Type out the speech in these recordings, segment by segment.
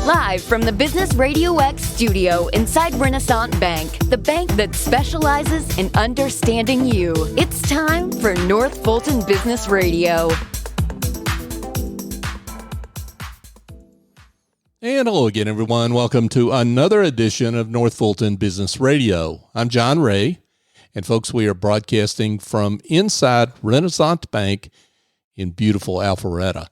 Live from the Business RadioX studio inside Renaissance Bank, the bank that specializes in understanding you. It's time for North Fulton Business Radio. And hello again, everyone. Welcome to another edition of North Fulton Business Radio. I'm John Ray, and folks, we are broadcasting from inside Renaissance Bank in beautiful Alpharetta.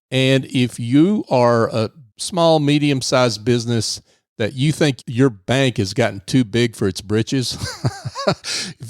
And if you are a small, medium-sized business that you think your bank has gotten too big for its britches,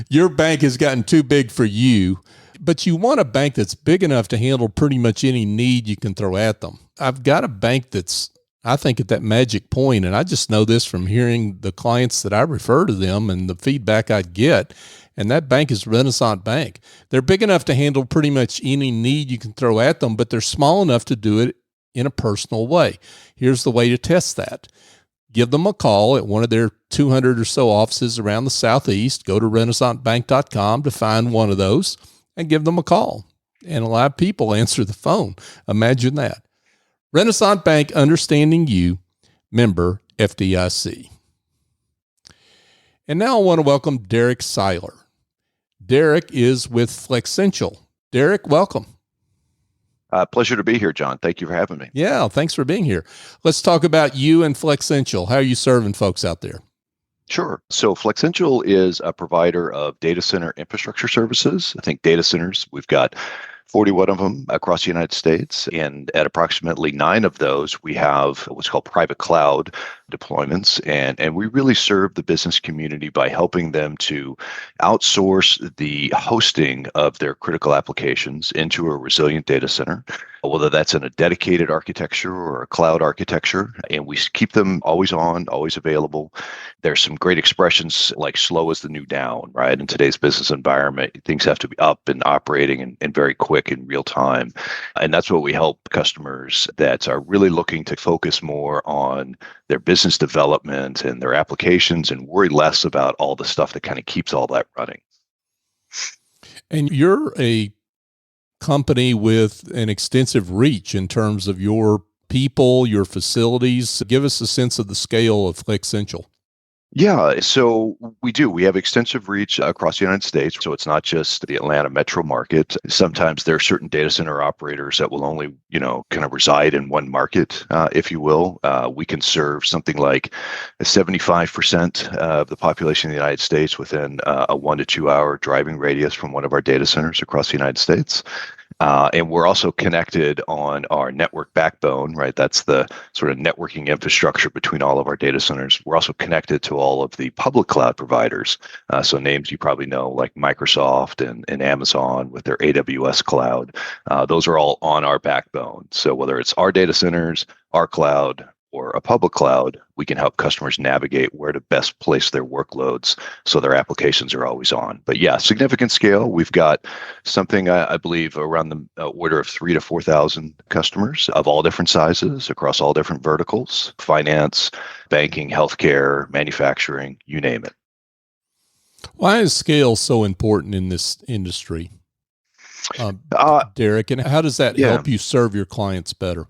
your bank has gotten too big for you, but you want a bank that's big enough to handle pretty much any need you can throw at them. I've got a bank that's, I think, at that magic point, and I just know this from hearing the clients that I refer to them and the feedback I get, and that bank is Renaissance Bank. They're big enough to handle pretty much any need you can throw at them, but they're small enough to do it in a personal way. Here's the way to test that. Give them a call at one of their 200 or so offices around the Southeast. Go to renaissancebank.com to find one of those and give them a call. And a lot of people answer the phone. Imagine that. Renaissance Bank, understanding you, member FDIC. And now I want to welcome Derek Siler. Derek is with Flexential. Derek, welcome. Pleasure to be here, John. Thank you for having me. Yeah, thanks for being here. Let's talk about you and Flexential. How are you serving folks out there? Sure. So Flexential is a provider of data center infrastructure services. I think data centers, we've got 41 of them across the United States. And at approximately 9 of those, we have what's called private cloud deployments. And we really serve the business community by helping them to outsource the hosting of their critical applications into a resilient data center, whether that's in a dedicated architecture or a cloud architecture. And we keep them always on, always available. There's some great expressions like slow is the new down, right? In today's business environment, things have to be up and operating and very quick in real time. And that's what we help customers that are really looking to focus more on their business development and their applications and worry less about all the stuff that kind of keeps all that running. And you're a company with an extensive reach in terms of your people, your facilities. Give us a sense of the scale of Flexential. Yeah, so we do. We have extensive reach across the United States. So it's not just the Atlanta metro market. Sometimes there are certain data center operators that will only, kind of reside in one market, if you will. We can serve something like 75% of the population of the United States within a 1 to 2 hour driving radius from one of our data centers across the United States. And we're also connected on our network backbone, right? That's the sort of networking infrastructure between all of our data centers. We're also connected to all of the public cloud providers. So names you probably know like Microsoft and Amazon with their AWS cloud. Those are all on our backbone. So whether it's our data centers, our cloud, or a public cloud, we can help customers navigate where to best place their workloads so their applications are always on. But yeah, significant scale. We've got something, I believe, around the order of 3,000 to 4,000 customers of all different sizes across all different verticals: finance, banking, healthcare, manufacturing, you name it. Why is scale so important in this industry, Derek? And how does that help you serve your clients better?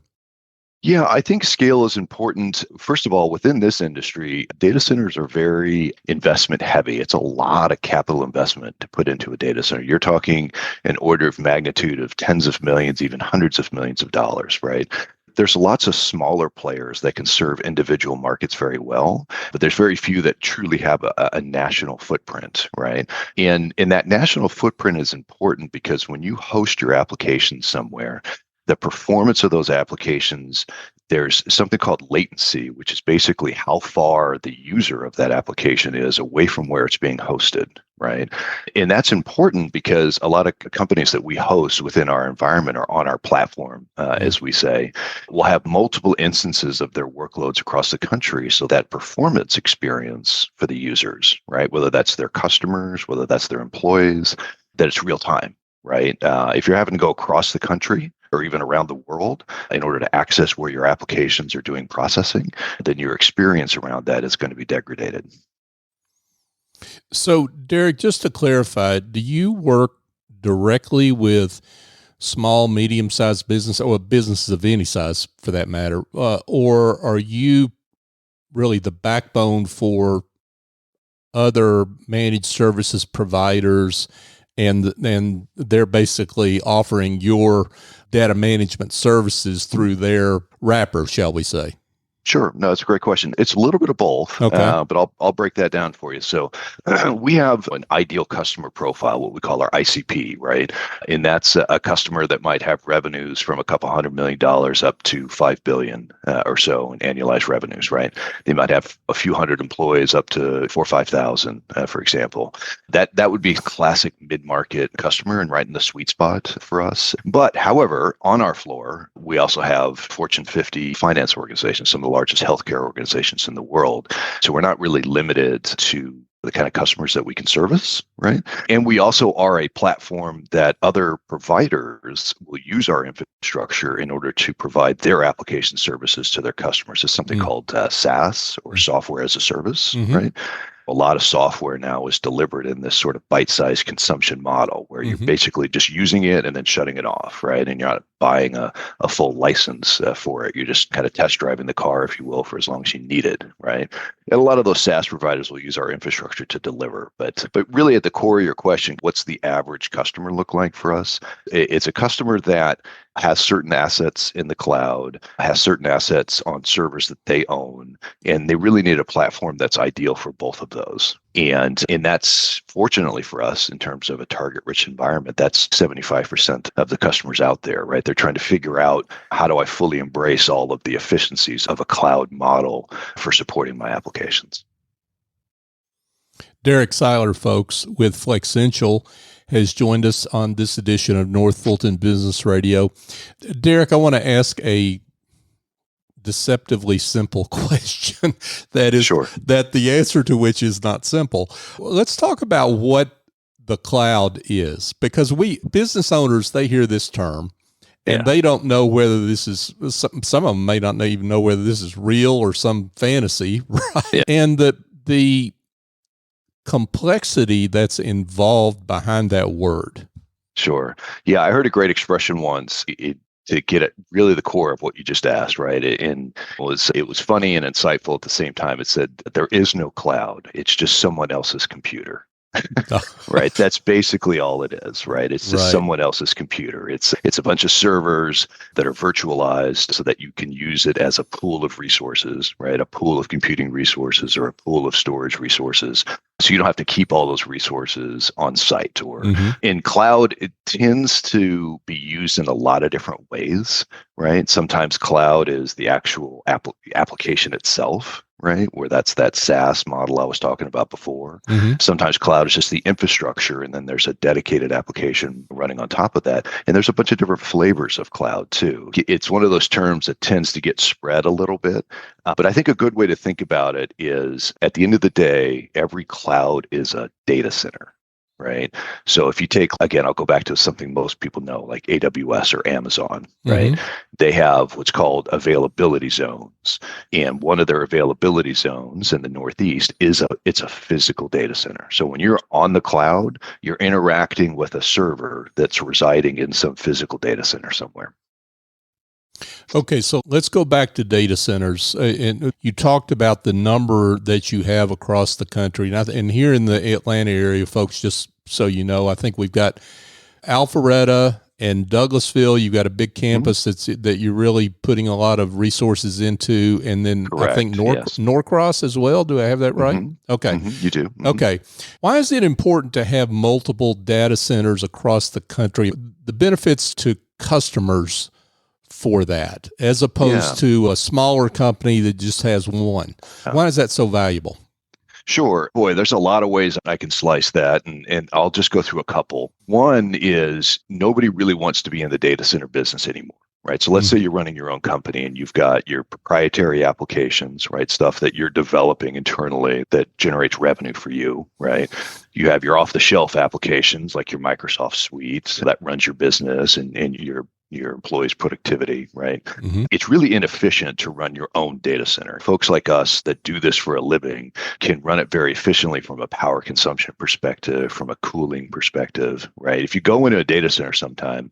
Yeah, I think scale is important. First of all, within this industry, data centers are very investment heavy. It's a lot of capital investment to put into a data center. You're talking an order of magnitude of tens of millions, even hundreds of millions of dollars, right? There's lots of smaller players that can serve individual markets very well, but there's very few that truly have a national footprint, right? And that national footprint is important because when you host your application somewhere, the performance of those applications, there's something called latency, which is basically how far the user of that application is away from where it's being hosted, right? And that's important because a lot of companies that we host within our environment or on our platform, as we say, will have multiple instances of their workloads across the country. So that performance experience for the users, right? Whether that's their customers, whether that's their employees, that it's real time, right? If you're having to go across the country, or even around the world in order to access where your applications are doing processing, then your experience around that is going to be degraded. So, Derek, just to clarify, do you work directly with small, medium-sized business, or businesses of any size for that matter? Or are you really the backbone for other managed services providers, and they're basically offering your data management services through their wrapper, shall we say? Sure. No, it's a great question. It's a little bit of both, Okay. but I'll break that down for you. So we have an ideal customer profile, what we call our ICP, right? And that's a customer that might have revenues from a couple $100 million up to 5 billion or so in annualized revenues, right? They might have a few hundred employees up to 4,000 or 5,000, for example. That would be a classic mid-market customer and right in the sweet spot for us. But however, on our floor, we also have Fortune 50 finance organizations, some of the largest healthcare organizations in the world. So we're not really limited to the kind of customers that we can service, right? And we also are a platform that other providers will use our infrastructure in order to provide their application services to their customers. It's something called SaaS, or software as a service, right? A lot of software now is delivered in this sort of bite-sized consumption model where you're basically just using it and then shutting it off, right? And you're not buying a full license for it. You're just kind of test driving the car, if you will, for as long as you need it, right? And a lot of those SaaS providers will use our infrastructure to deliver. But really at the core of your question, what's the average customer look like for us? It's a customer that has certain assets in the cloud, has certain assets on servers that they own, and they really need a platform that's ideal for both of those. And that's fortunately for us, in terms of a target-rich environment, that's 75% of the customers out there, right? They're trying to figure out, how do I fully embrace all of the efficiencies of a cloud model for supporting my applications? Derek Siler, folks, with Flexential, has joined us on this edition of North Fulton Business Radio. Derek, I want to ask a deceptively simple question that the answer to which is not simple. Let's talk about what the cloud is, because business owners, they hear this term and they don't know whether this is, some of them may not even know whether this is real or some fantasy, right? Yeah. And the complexity that's involved behind that word. Sure. Yeah, I heard a great expression once to get at really the core of what you just asked, right? And it was funny and insightful at the same time. It said, there is no cloud. It's just someone else's computer. Right. That's basically all it is, right? It's just someone else's computer. It's a bunch of servers that are virtualized so that you can use it as a pool of resources, right? A pool of computing resources or a pool of storage resources. So you don't have to keep all those resources on site. Or in cloud, it tends to be used in a lot of different ways, right? Sometimes cloud is the actual application itself, right? Where that's that SaaS model I was talking about before. Sometimes cloud is just the infrastructure, and then there's a dedicated application running on top of that. And there's a bunch of different flavors of cloud too. It's one of those terms that tends to get spread a little bit. But I think a good way to think about it is, at the end of the day, every cloud is a data center, right? So if you take, again, I'll go back to something most people know, like AWS or Amazon, right? They have what's called availability zones. And one of their availability zones in the Northeast it's a physical data center. So when you're on the cloud, you're interacting with a server that's residing in some physical data center somewhere. Okay, so let's go back to data centers. And you talked about the number that you have across the country. And here in the Atlanta area, folks, just so you know, I think we've got Alpharetta and Douglasville. You've got a big campus that you're really putting a lot of resources into. And then I think Norcross as well. Do I have that right? Okay. You do. Okay. Why is it important to have multiple data centers across the country? The benefits to customers for that, as opposed to a smaller company that just has one. Why is that so valuable? Sure. Boy, there's a lot of ways I can slice that, and I'll just go through a couple. One is, nobody really wants to be in the data center business anymore, right? So let's say you're running your own company and you've got your proprietary applications, right? Stuff that you're developing internally that generates revenue for you, right? You have your off-the-shelf applications like your Microsoft suite that runs your business and your employees' productivity, right? It's really inefficient to run your own data center. Folks like us that do this for a living can run it very efficiently from a power consumption perspective, from a cooling perspective, right? If you go into a data center sometime,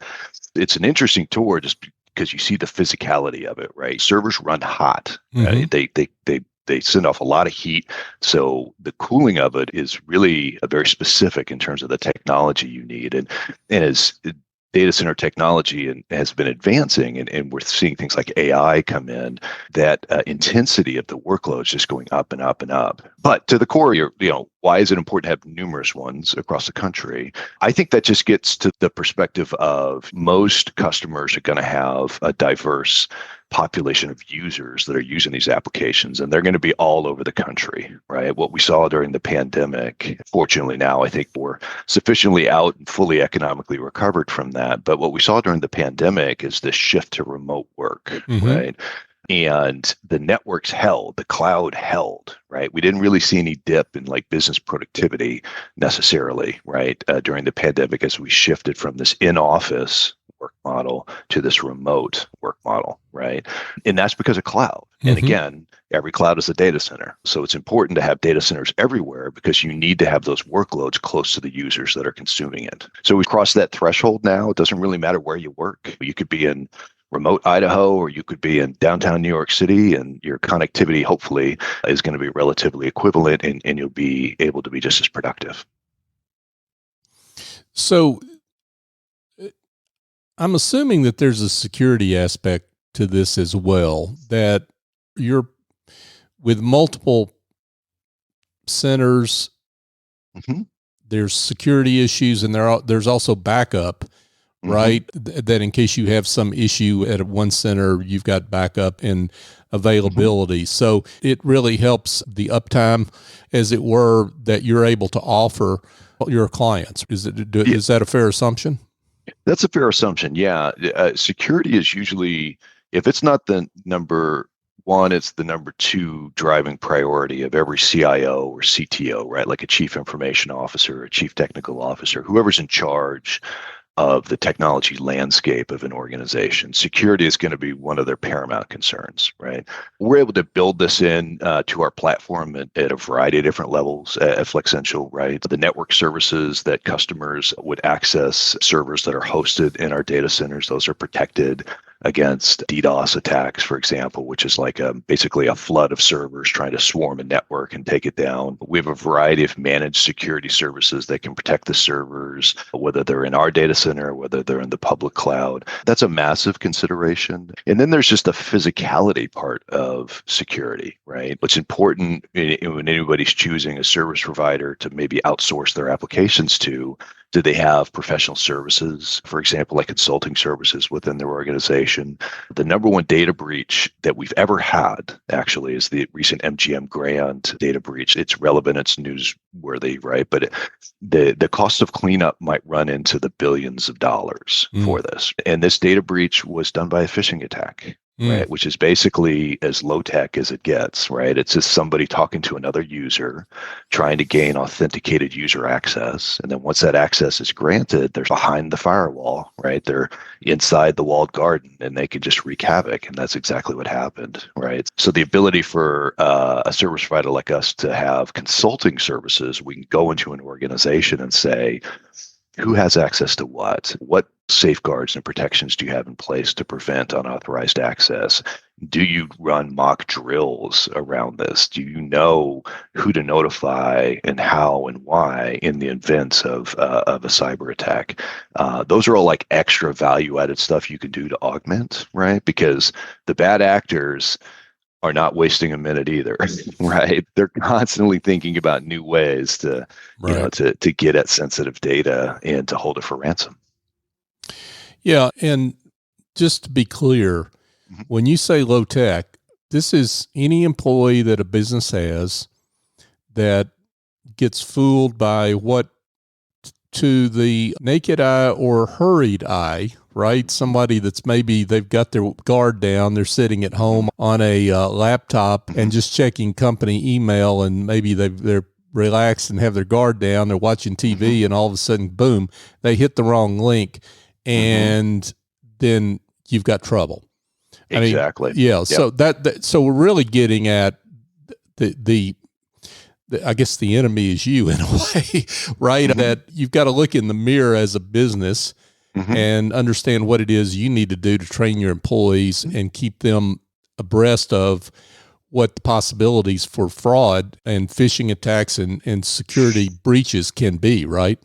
It's an interesting tour just because you see the physicality of it, right? Servers run hot. They send off a lot of heat. So the cooling of it is really very specific in terms of the technology you need. And as data center technology has been advancing, and we're seeing things like AI come in, that intensity of the workload is just going up and up and up. But to the core, why is it important to have numerous ones across the country? I think that just gets to the perspective of most customers are going to have a diverse population of users that are using these applications, and they're going to be all over the country, right? What we saw during the pandemic, fortunately now I think we're sufficiently out and fully economically recovered from that. But what we saw during the pandemic is this shift to remote work, right? And the networks held, the cloud held, right? We didn't really see any dip in like business productivity necessarily, right? During the pandemic, as we shifted from this in-office work model to this remote work model, right? And that's because of cloud. And again, every cloud is a data center. So it's important to have data centers everywhere because you need to have those workloads close to the users that are consuming it. So we've crossed that threshold now. It doesn't really matter where you work. You could be in remote Idaho, or you could be in downtown New York City, and your connectivity hopefully is going to be relatively equivalent, and you'll be able to be just as productive. So I'm assuming that there's a security aspect to this as well, that you're with multiple centers, there's security issues, and there's also backup, right? That in case you have some issue at one center, you've got backup and availability. So it really helps the uptime, as it were, that you're able to offer your clients. Is that a fair assumption? That's a fair assumption. Yeah. Security is usually, if it's not the number one, it's the number two driving priority of every CIO or CTO, right? Like a chief information officer, a chief technical officer, whoever's in charge of the technology landscape of an organization. Security is going to be one of their paramount concerns, right? We're able to build this in to our platform at a variety of different levels at Flexential, right? The network services that customers would access, servers that are hosted in our data centers, those are protected against DDoS attacks, for example, which is like basically a flood of servers trying to swarm a network and take it down. We have a variety of managed security services that can protect the servers, whether they're in our data center, whether they're in the public cloud. That's a massive consideration. And then there's just the physicality part of security, right? What's important when anybody's choosing a service provider to maybe outsource their applications to, do they have professional services, for example, like consulting services within their organization? The number one data breach that we've ever had, actually, is the recent MGM Grand data breach. It's relevant, it's newsworthy, right? But the cost of cleanup might run into the billions of dollars for this. And this data breach was done by a phishing attack. Right, which is basically as low tech as it gets, right? It's just somebody talking to another user, trying to gain authenticated user access. And then once that access is granted, they're behind the firewall, right? They're inside the walled garden, and they can just wreak havoc. And that's exactly what happened, right? So the ability for a service provider like us to have consulting services, we can go into an organization and say, who has access to what? What safeguards and protections do you have in place to prevent unauthorized access? Do you run mock drills around this? Do you know who to notify and how and why in the event of a cyber attack? Those are all like extra value-added stuff you can do to augment, right? Because the bad actors are not wasting a minute either, right? They're constantly thinking about new ways to, to get at sensitive data and to hold it for ransom. Yeah, and just to be clear, when you say low tech, this is any employee that a business has that gets fooled by what to the naked eye or hurried eye, right? Somebody that's maybe they've got their guard down, they're sitting at home on a laptop and just checking company email, and maybe they're relaxed and have their guard down, they're watching TV, and all of a sudden, boom, they hit the wrong link, and then you've got trouble. Exactly. I mean, yeah. So so we're really getting at the I guess the enemy is you in a way, right? That you've got to look in the mirror as a business and understand what it is you need to do to train your employees and keep them abreast of what the possibilities for fraud and phishing attacks and security breaches can be, right?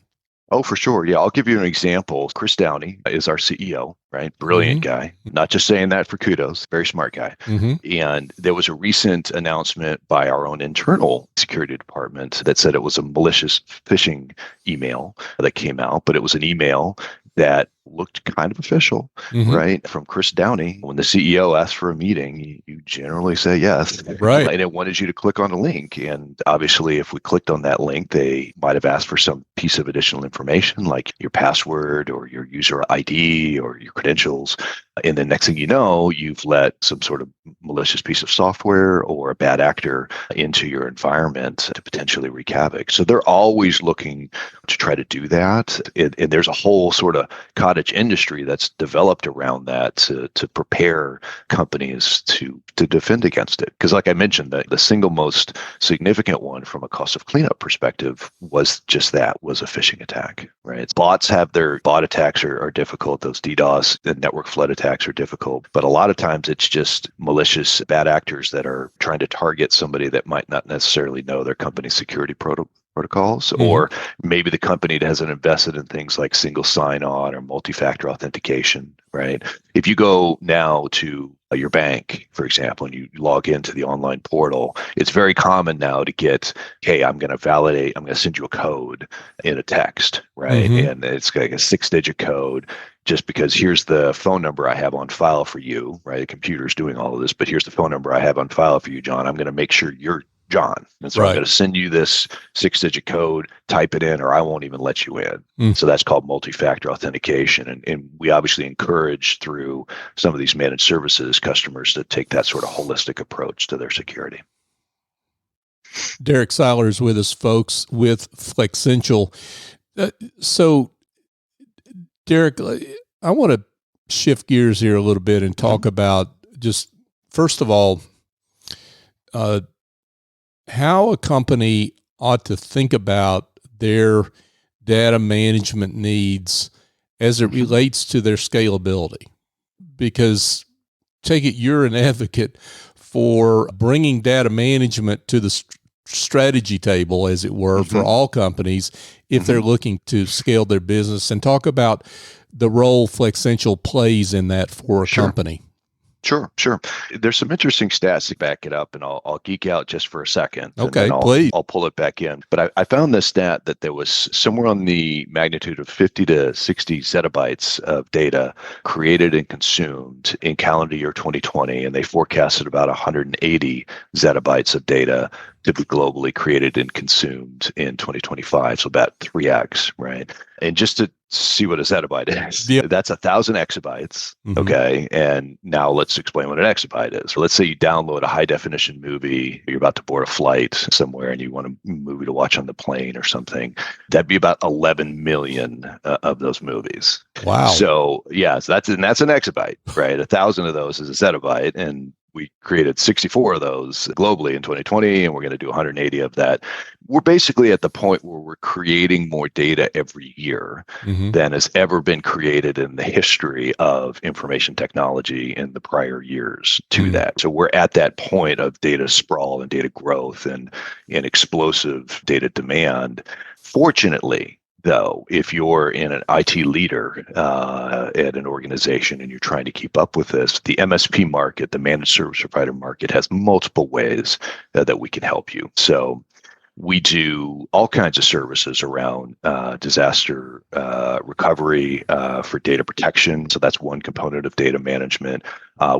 Oh, for sure. Yeah, I'll give you an example. Chris Downey is our CEO, right? Brilliant guy. Not just saying that for kudos, very smart guy. And there was a recent announcement by our own internal security department that said it was a malicious phishing email that came out, but it was an email that looked kind of official, right? From Chris Downey. When the CEO asks for a meeting, you generally say yes. Right. And it wanted you to click on a link. And obviously, if we clicked on that link, they might have asked for some piece of additional information like your password or your user ID or your credentials. And the next thing you know, you've let some sort of malicious piece of software or a bad actor into your environment to potentially wreak havoc. So they're always looking to try to do that. And there's a whole sort of cottage industry that's developed around that to prepare companies to defend against it. Because like I mentioned, the single most significant one from a cost of cleanup perspective was just that, was a phishing attack, right? Bots have their bot attacks are difficult. Those DDoS and network flood attacks are difficult. But a lot of times it's just malicious bad actors that are trying to target somebody that might not necessarily know their company's security protocols, or maybe the company hasn't invested in things like single sign-on or multi-factor authentication, right? If you go now to your bank, for example, and you log into the online portal, it's very common now to get, hey, I'm going to send you a code in a text, right? And it's like a 6-digit code, just because here's the phone number I have on file for you, right? The computer's doing all of this, but here's the phone number I have on file for you, John. I'm going to make sure you're John. And so I'm going to send you this 6-digit code, type it in, or I won't even let you in. So that's called multi-factor authentication. And we obviously encourage through some of these managed services customers to take that sort of holistic approach to their security. Derek Siler is with us, folks, with Flexential. So, Derek, I want to shift gears here a little bit and talk about just, first of all, how a company ought to think about their data management needs as it relates to their scalability. Because, take it, you're an advocate for bringing data management to the strategy table, as it were, for all companies if they're looking to scale their business, and talk about the role Flexential plays in that for a company. Sure. There's some interesting stats to back it up, and I'll geek out just for a second. Okay, please. I'll pull it back in. But I found this stat that there was somewhere on the magnitude of 50 to 60 zettabytes of data created and consumed in calendar year 2020, and they forecasted about 180 zettabytes of data to be globally created and consumed in 2025, so about 3x, right? And just to see what a zettabyte is, that's 1,000 exabytes, okay? And now let's explain what an exabyte is. So let's say you download a high-definition movie, you're about to board a flight somewhere, and you want a movie to watch on the plane or something. That'd be about 11 million of those movies. Wow. So that's an exabyte, right? 1,000 of those is a zettabyte, and we created 64 of those globally in 2020, and we're going to do 180 of that. We're basically at the point where we're creating more data every year than has ever been created in the history of information technology in the prior years to that. So we're at that point of data sprawl and data growth and explosive data demand. Fortunately, though, if you're in an IT leader at an organization and you're trying to keep up with this, the MSP market, the managed service provider market, has multiple ways that we can help you. So we do all kinds of services around disaster recovery for data protection. So that's one component of data management.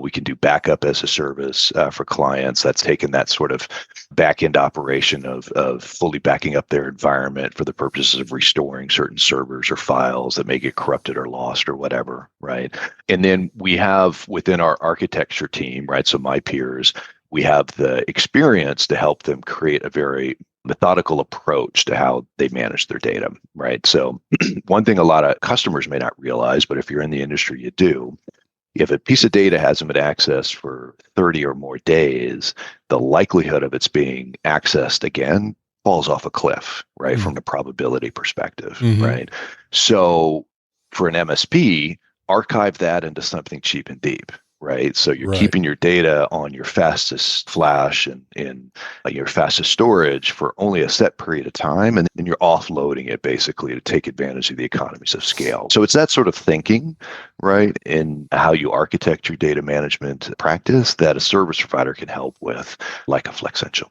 We can do backup as a service for clients. That's taken that sort of back-end operation of fully backing up their environment for the purposes of restoring certain servers or files that may get corrupted or lost or whatever, right? And then we have within our architecture team, right, so my peers, we have the experience to help them create a very methodical approach to how they manage their data, right? So one thing a lot of customers may not realize, but if you're in the industry, you do. If a piece of data hasn't been accessed for 30 or more days, the likelihood of its being accessed again falls off a cliff, right? From the probability perspective, right? So for an MSP, archive that into something cheap and deep, right? So you're Right. keeping your data on your fastest flash and in your fastest storage for only a set period of time, and then you're offloading it basically to take advantage of the economies of scale. So it's that sort of thinking, right, in how you architect your data management practice that a service provider can help with, like a Flexential.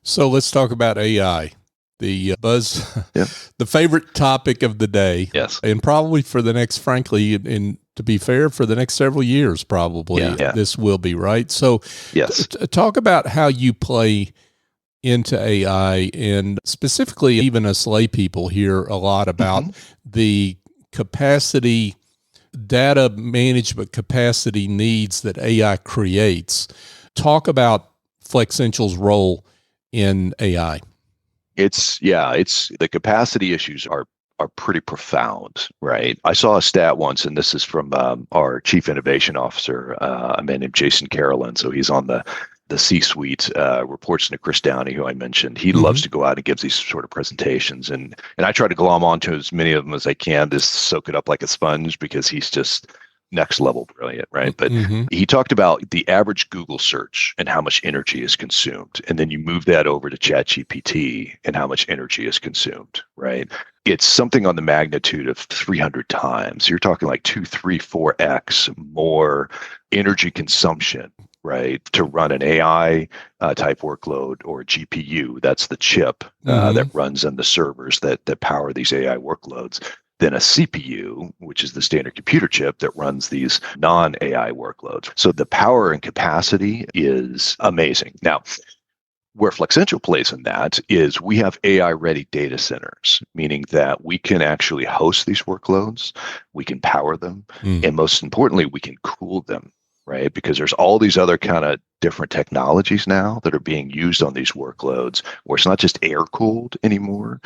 So let's talk about AI, the buzz, Yeah. the favorite topic of the day. Yes. And probably for the next, frankly, and to be fair, for the next several years, probably Yeah. this will be, right? So Yes. talk about how you play into AI, and specifically even us lay people hear a lot about the capacity, data management capacity needs that AI creates. Talk about Flexential's role in AI. It's the capacity issues are pretty profound, right? I saw a stat once, and this is from our chief innovation officer, a man named Jason Carolyn. So he's on the C-suite, reports to Chris Downey, who I mentioned. He loves to go out and gives these sort of presentations, and I try to glom onto as many of them as I can, just soak it up like a sponge, because he's just next level brilliant, right? But he talked about the average Google search and how much energy is consumed. And then you move that over to ChatGPT and how much energy is consumed, right? It's something on the magnitude of 300 times. You're talking like 2, 3, 4x more energy consumption, right, to run an AI type workload, or GPU, that's the chip that runs on the servers that power these AI workloads, than a CPU, which is the standard computer chip that runs these non-AI workloads. So the power and capacity is amazing. Now, where Flexential plays in that is we have AI-ready data centers, meaning that we can actually host these workloads, we can power them, and most importantly, we can cool them, right? Because there's all these other kind of different technologies now that are being used on these workloads, where it's not just air cooled anymore.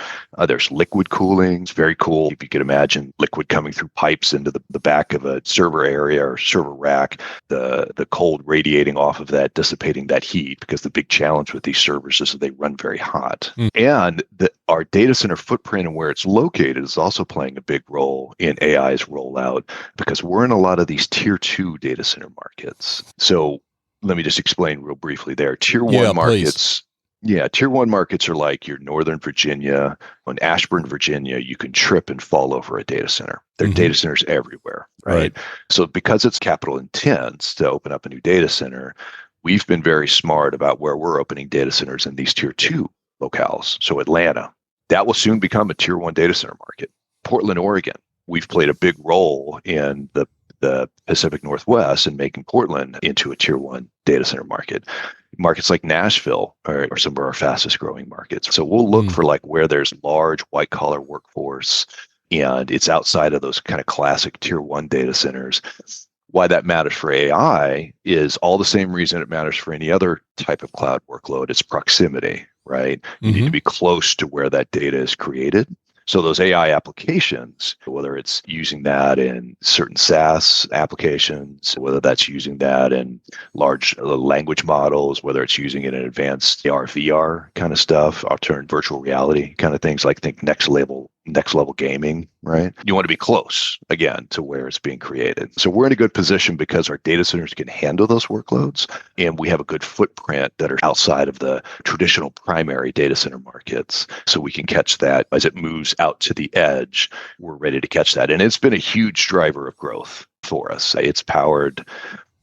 There's liquid cooling. It's very cool. If you could imagine liquid coming through pipes into the back of a server area or server rack, the cold radiating off of that, dissipating that heat, because the big challenge with these servers is that they run very hot. And our data center footprint and where it's located is also playing a big role in AI's rollout, because we're in a lot of these tier 2 data center markets. So let me just explain real briefly there. Tier 1 markets. Yeah, tier 1 markets are like your Northern Virginia. On Ashburn, Virginia, you can trip and fall over a data center. There are data centers everywhere, right? So because it's capital intense to open up a new data center, we've been very smart about where we're opening data centers in these tier 2 locales. So Atlanta, that will soon become a tier 1 data center market. Portland, Oregon, we've played a big role in the Pacific Northwest and making Portland into a tier 1 data center market. Markets like Nashville are some of our fastest growing markets. So we'll look for like where there's large white collar workforce and it's outside of those kind of classic tier 1 data centers. Why that matters for AI is all the same reason it matters for any other type of cloud workload. It's proximity, right? You need to be close to where that data is created. So those AI applications, whether it's using that in certain SaaS applications, whether that's using that in large language models, whether it's using it in advanced AR, VR kind of stuff, alternate virtual reality kind of things, like think next level gaming, right? You want to be close, again, to where it's being created. So we're in a good position because our data centers can handle those workloads, and we have a good footprint that are outside of the traditional primary data center markets. So we can catch that as it moves out to the edge. We're ready to catch that. And it's been a huge driver of growth for us. It's powered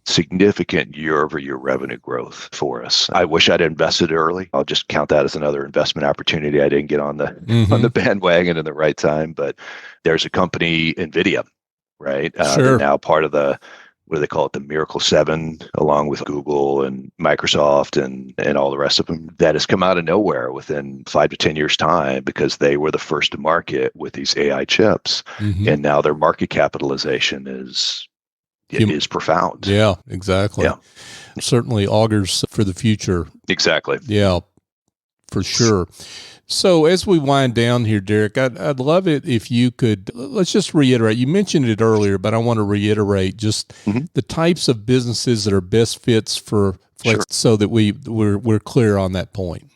significant year-over-year revenue growth for us. I wish I'd invested early. I'll just count that as another investment opportunity. I didn't get on the bandwagon in the right time, but there's a company, NVIDIA, right? They're now part of what do they call it? The Miracle 7, along with Google and Microsoft and all the rest of them, that has come out of nowhere within 5 to 10 years time, because they were the first to market with these AI chips. And now their market capitalization is profound. Yeah, exactly. Yeah. Certainly augurs for the future. Exactly. Yeah, for sure. So as we wind down here, Derek, I'd love it if you could, let's just reiterate, you mentioned it earlier, but I want to reiterate just the types of businesses that are best fits for Flex, so that we're clear on that point.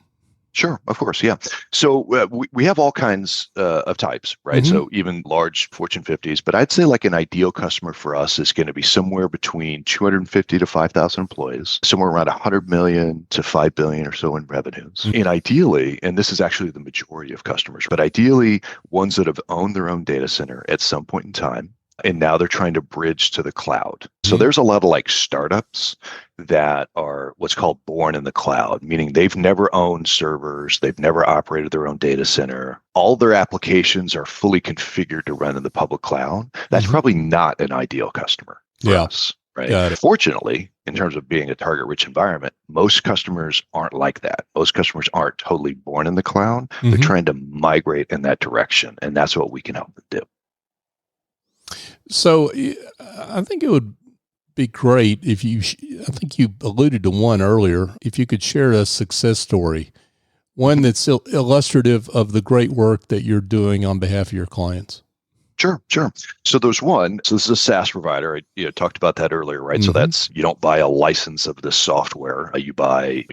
Sure, of course, yeah. So we have all kinds of types, right? Mm-hmm. So even large Fortune 50s, but I'd say like an ideal customer for us is going to be somewhere between 250 to 5,000 employees, somewhere around 100 million to 5 billion or so in revenues. Mm-hmm. And ideally, and this is actually the majority of customers, but ideally ones that have owned their own data center at some point in time. And now they're trying to bridge to the cloud. So there's a lot of like startups that are what's called born in the cloud, meaning they've never owned servers, they've never operated their own data center. All their applications are fully configured to run in the public cloud. That's probably not an ideal customer for us, right? Fortunately, in terms of being a target-rich environment, most customers aren't like that. Most customers aren't totally born in the cloud. They're trying to migrate in that direction, and that's what we can help them do. So I think it would be great if I think you alluded to one earlier, if you could share a success story, one that's illustrative of the great work that you're doing on behalf of your clients. Sure. So there's one. So this is a SaaS provider. I talked about that earlier, right? So that's, you don't buy a license of this software. You buy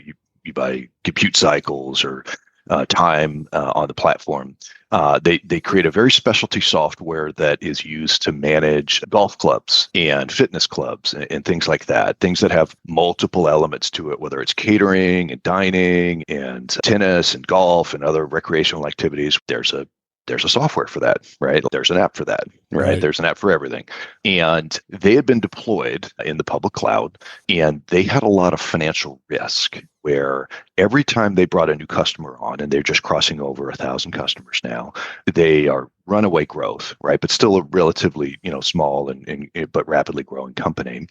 compute cycles or time on the platform. They create a very specialty software that is used to manage golf clubs and fitness clubs and things like that, things that have multiple elements to it, whether it's catering and dining and tennis and golf and other recreational activities. There's a software for that, right? There's an app for that, right? There's an app for everything. And they had been deployed in the public cloud, and they had a lot of financial risk where every time they brought a new customer on, and they're just crossing over 1,000 customers now, they are runaway growth, right? But still a relatively, small and but rapidly growing company.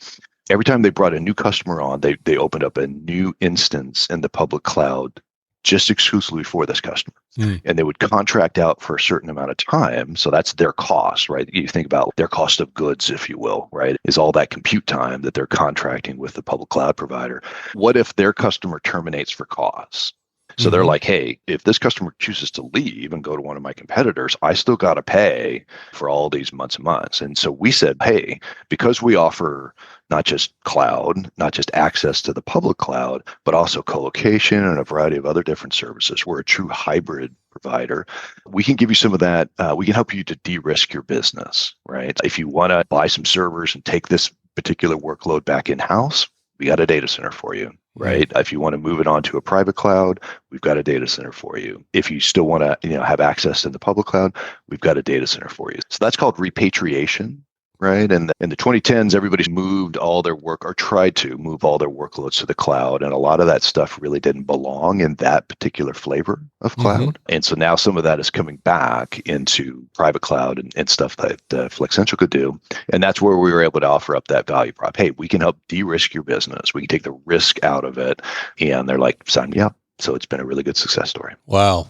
Every time they brought a new customer on, they opened up a new instance in the public cloud just exclusively for this customer. And they would contract out for a certain amount of time. So that's their cost, right? You think about their cost of goods, if you will, right? Is all that compute time that they're contracting with the public cloud provider. What if their customer terminates for cause? So they're like, hey, if this customer chooses to leave and go to one of my competitors, I still got to pay for all these months and months. And so we said, hey, because we offer not just cloud, not just access to the public cloud, but also co-location and a variety of other different services, we're a true hybrid provider. We can give you some of that. We can help you to de-risk your business, right? If you want to buy some servers and take this particular workload back in-house, we got a data center for you. Right. If you want to move it onto a private cloud, we've got a data center for you. If you still want to, have access to the public cloud, we've got a data center for you. So that's called repatriation, right? And in the 2010s, everybody's moved all their work or tried to move all their workloads to the cloud. And a lot of that stuff really didn't belong in that particular flavor of cloud. And so now some of that is coming back into private cloud and stuff that Flexential could do. And that's where we were able to offer up that value prop. Hey, we can help de-risk your business. We can take the risk out of it. And they're like, sign me up. So it's been a really good success story. Wow.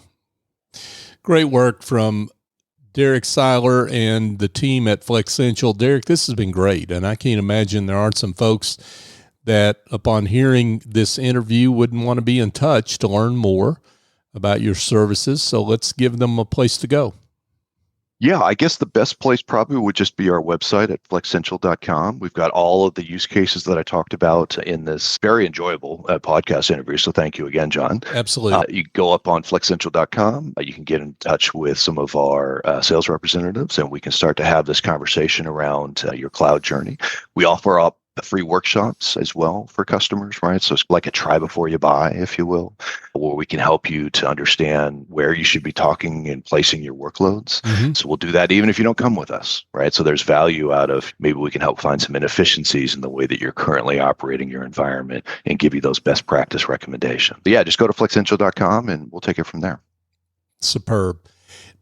Great work from Derek Siler and the team at Flexential. Derek, this has been great, and I can't imagine there aren't some folks that upon hearing this interview wouldn't want to be in touch to learn more about your services. So let's give them a place to go. Yeah, I guess the best place probably would just be our website at flexential.com. We've got all of the use cases that I talked about in this very enjoyable podcast interview. So thank you again, John. Absolutely. You go up on flexential.com. You can get in touch with some of our sales representatives, and we can start to have this conversation around your cloud journey. We offer up free workshops as well for customers, right? So it's like a try before you buy, if you will, where we can help you to understand where you should be talking and placing your workloads. So we'll do that even if you don't come with us, right? So there's value out of maybe we can help find some inefficiencies in the way that you're currently operating your environment and give you those best practice recommendations. But yeah, just go to flexential.com and we'll take it from there. Superb.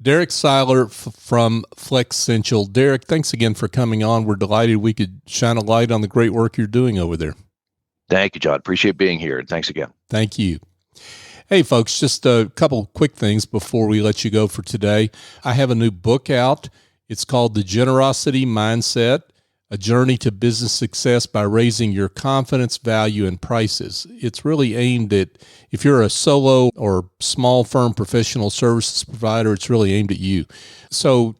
Derek Siler from Flexential. Derek, thanks again for coming on. We're delighted we could shine a light on the great work you're doing over there. Thank you, John. Appreciate being here. And thanks again. Thank you. Hey, folks, just a couple quick things before we let you go for today. I have a new book out. It's called The Generosity Mindset, A Journey to Business Success by Raising Your Confidence, Value, and Prices. It's really aimed at, if you're a solo or small firm professional services provider, it's really aimed at you. So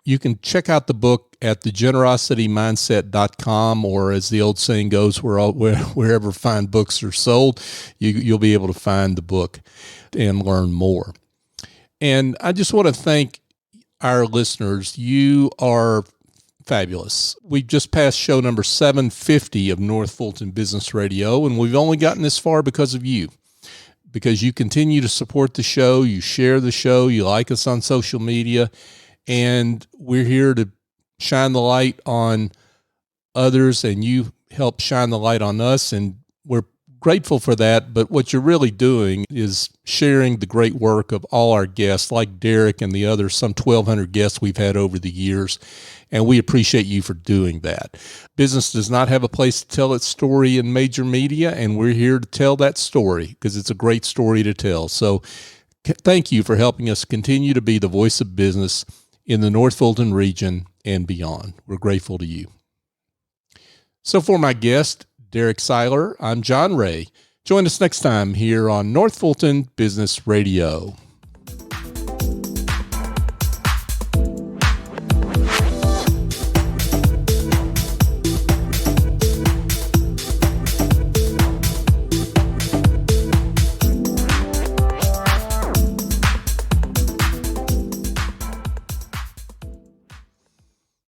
You can check out the book at thegenerositymindset.com, or as the old saying goes, wherever fine books are sold, you'll be able to find the book and learn more. And I just want to thank our listeners. You are fabulous. We've just passed show number 750 of North Fulton Business Radio, and we've only gotten this far because of you. Because you continue to support the show, you share the show, you like us on social media, and we're here to shine the light on others, and you help shine the light on us, and we're grateful for that. But what you're really doing is sharing the great work of all our guests, like Derek and the other some 1,200 guests we've had over the years, and we appreciate you for doing that. Business does not have a place to tell its story in major media, and we're here to tell that story because it's a great story to tell. So thank you for helping us continue to be the voice of business in the North Fulton region and beyond. We're grateful to you. So for my guest, Derek Siler, I'm John Ray. Join us next time here on North Fulton Business Radio.